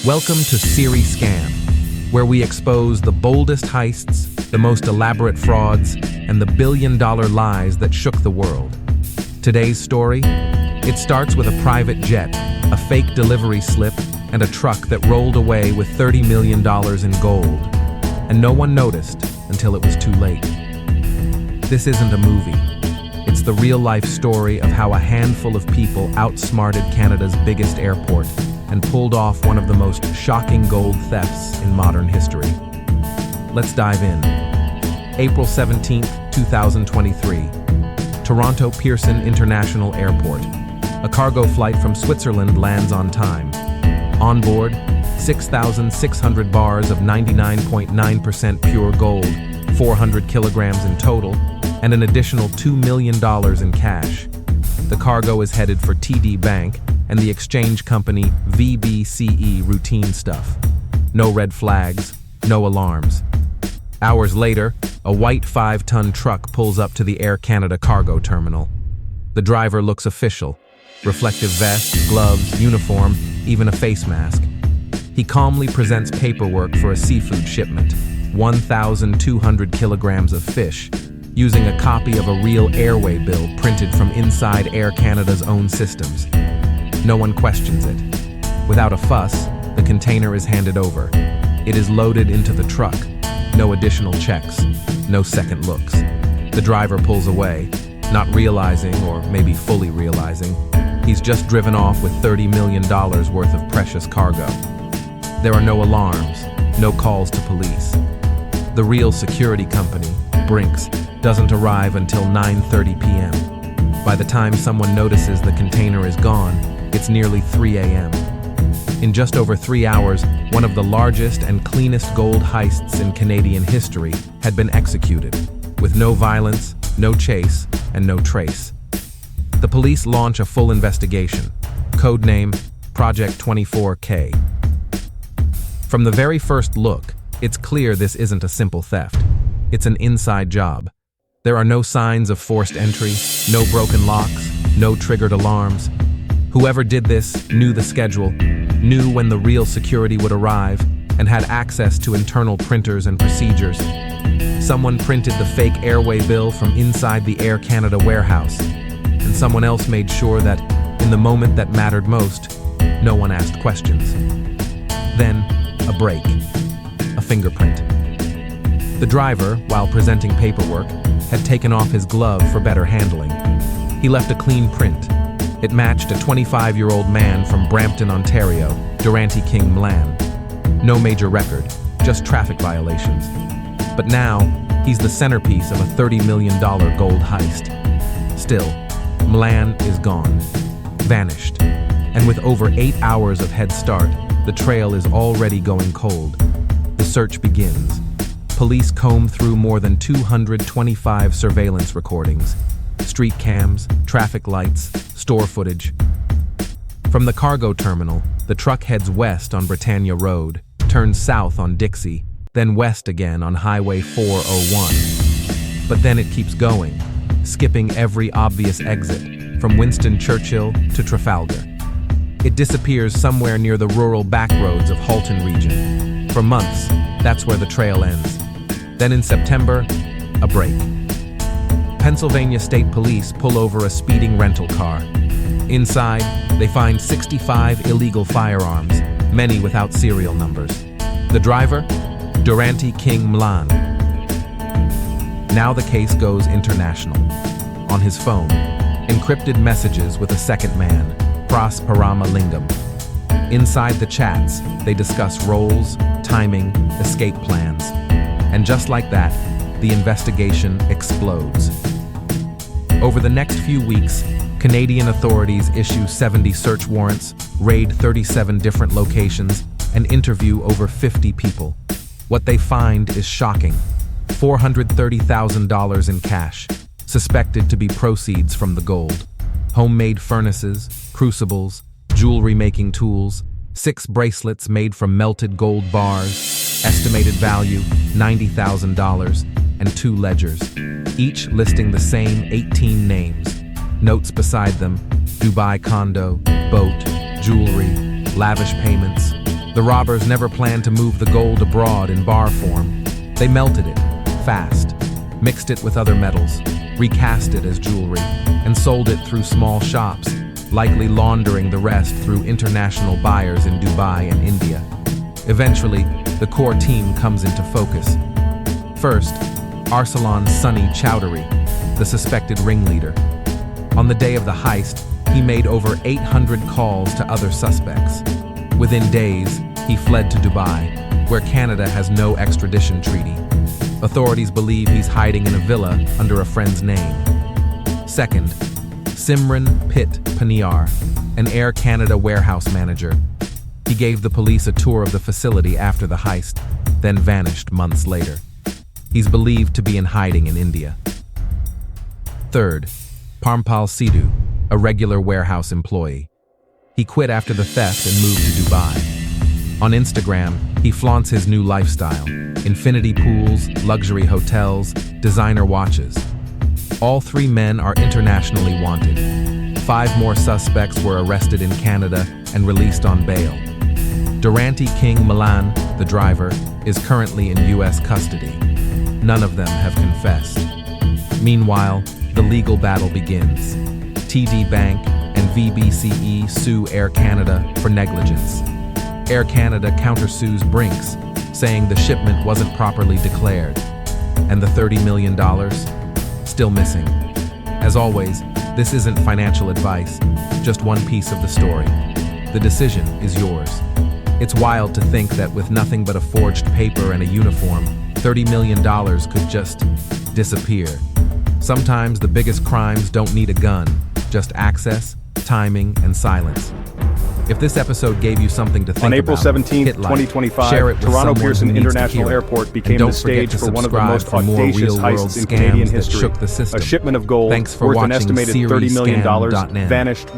Welcome to SERI SCAM, where we expose the boldest heists, the most elaborate frauds, and the billion-dollar lies that shook the world. Today's story? It starts with a private jet, a fake delivery slip, and a truck that rolled away with $30 million in gold. And no one noticed until it was too late. This isn't a movie. It's the real-life story of how a handful of people outsmarted Canada's biggest airport and pulled off one of the most shocking gold thefts in modern history. Let's dive in. April 17, 2023. Toronto Pearson International Airport. A cargo flight from Switzerland lands on time. On board, 6,600 bars of 99.9% pure gold, 400 kilograms in total, and an additional $2 million in cash. The cargo is headed for TD Bank and the exchange company VBCE routine stuff. No red flags, no alarms. Hours later, a white 5-ton truck pulls up to the Air Canada cargo terminal. The driver looks official. Reflective vest, gloves, uniform, even a face mask. He calmly presents paperwork for a seafood shipment, 1,200 kilograms of fish, using a copy of a real airway bill printed from inside Air Canada's own systems. No one questions it. Without a fuss, the container is handed over. It is loaded into the truck. No additional checks, no second looks. The driver pulls away, not realizing, or maybe fully realizing, he's just driven off with $30 million worth of precious cargo. There are no alarms, no calls to police. The real security company, Brinks, doesn't arrive until 9:30 p.m. By the time someone notices the container is gone, it's nearly 3 a.m. In just over 3 hours, one of the largest and cleanest gold heists in Canadian history had been executed, with no violence, no chase, and no trace. The police launch a full investigation, codename Project 24K. From the very first look, it's clear this isn't a simple theft. It's an inside job. There are no signs of forced entry, no broken locks, no triggered alarms. Whoever did this knew the schedule, knew when the real security would arrive, and had access to internal printers and procedures. Someone printed the fake airway bill from inside the Air Canada warehouse, and someone else made sure that, in the moment that mattered most, no one asked questions. Then, a break. A fingerprint. The driver, while presenting paperwork, had taken off his glove for better handling. He left a clean print. It matched a 25-year-old man from Brampton, Ontario, Durante King Mlan. No major record, just traffic violations. But now, he's the centerpiece of a $30 million gold heist. Still, Mlan is gone, vanished. And with over 8 hours of head start, the trail is already going cold. The search begins. Police comb through more than 225 surveillance recordings, street cams, traffic lights, store footage. From the cargo terminal, the truck heads west on Britannia Road, turns south on Dixie, then west again on Highway 401. But then it keeps going, skipping every obvious exit, from Winston Churchill to Trafalgar. It disappears somewhere near the rural backroads of Halton region. For months, that's where the trail ends. Then in September, a break. Pennsylvania State Police pull over a speeding rental car. Inside, they find 65 illegal firearms, many without serial numbers. The driver? Durante King Mlan. Now the case goes international. On his phone, encrypted messages with a second man, Pras Paramalingam. Inside the chats, they discuss roles, timing, escape plans. And just like that, the investigation explodes. Over the next few weeks, Canadian authorities issue 70 search warrants, raid 37 different locations, and interview over 50 people. What they find is shocking. $430,000 in cash, suspected to be proceeds from the gold. Homemade furnaces, crucibles, jewelry-making tools, 6 bracelets made from melted gold bars, estimated value $90,000, and 2 ledgers, each listing the same 18 names. Notes beside them: Dubai condo, boat, jewelry, lavish payments. The robbers never planned to move the gold abroad in bar form. They melted it, fast, mixed it with other metals, recast it as jewelry, and sold it through small shops, likely laundering the rest through international buyers in Dubai and India. Eventually, the core team comes into focus. First, Arsalan Sunny Chowdhury, the suspected ringleader. On the day of the heist, he made over 800 calls to other suspects. Within days, he fled to Dubai, where Canada has no extradition treaty. Authorities believe he's hiding in a villa under a friend's name. Second, Simran Pitt Paniar, an Air Canada warehouse manager. He gave the police a tour of the facility after the heist, then vanished months later. He's believed to be in hiding in India. Third, Parmpal Sidhu, a regular warehouse employee. He quit after the theft and moved to Dubai. On Instagram, he flaunts his new lifestyle: infinity pools, luxury hotels, designer watches. All three men are internationally wanted. 5 more suspects were arrested in Canada and released on bail. Durante King Milan, the driver, is currently in U.S. custody. None of them have confessed. Meanwhile, the legal battle begins. TD Bank and VBCE sue Air Canada for negligence. Air Canada countersues Brinks, saying the shipment wasn't properly declared. And the $30 million? Still missing. As always, this isn't financial advice, just one piece of the story. The decision is yours. It's wild to think that with nothing but a forged paper and a uniform, $30 million could just disappear. Sometimes the biggest crimes don't need a gun, just access, timing, and silence. If this episode gave you something to think about, on April 17, hit like, 2025, share it with Toronto someone Pearson who needs to International hear it. Airport And became don't the stage forget to for one of the most subscribe for more audacious real-world heists in scams Canadian that history. shook the system. A shipment of gold Thanks for worth an watching estimated SERI $30 million SCAM.net. vanished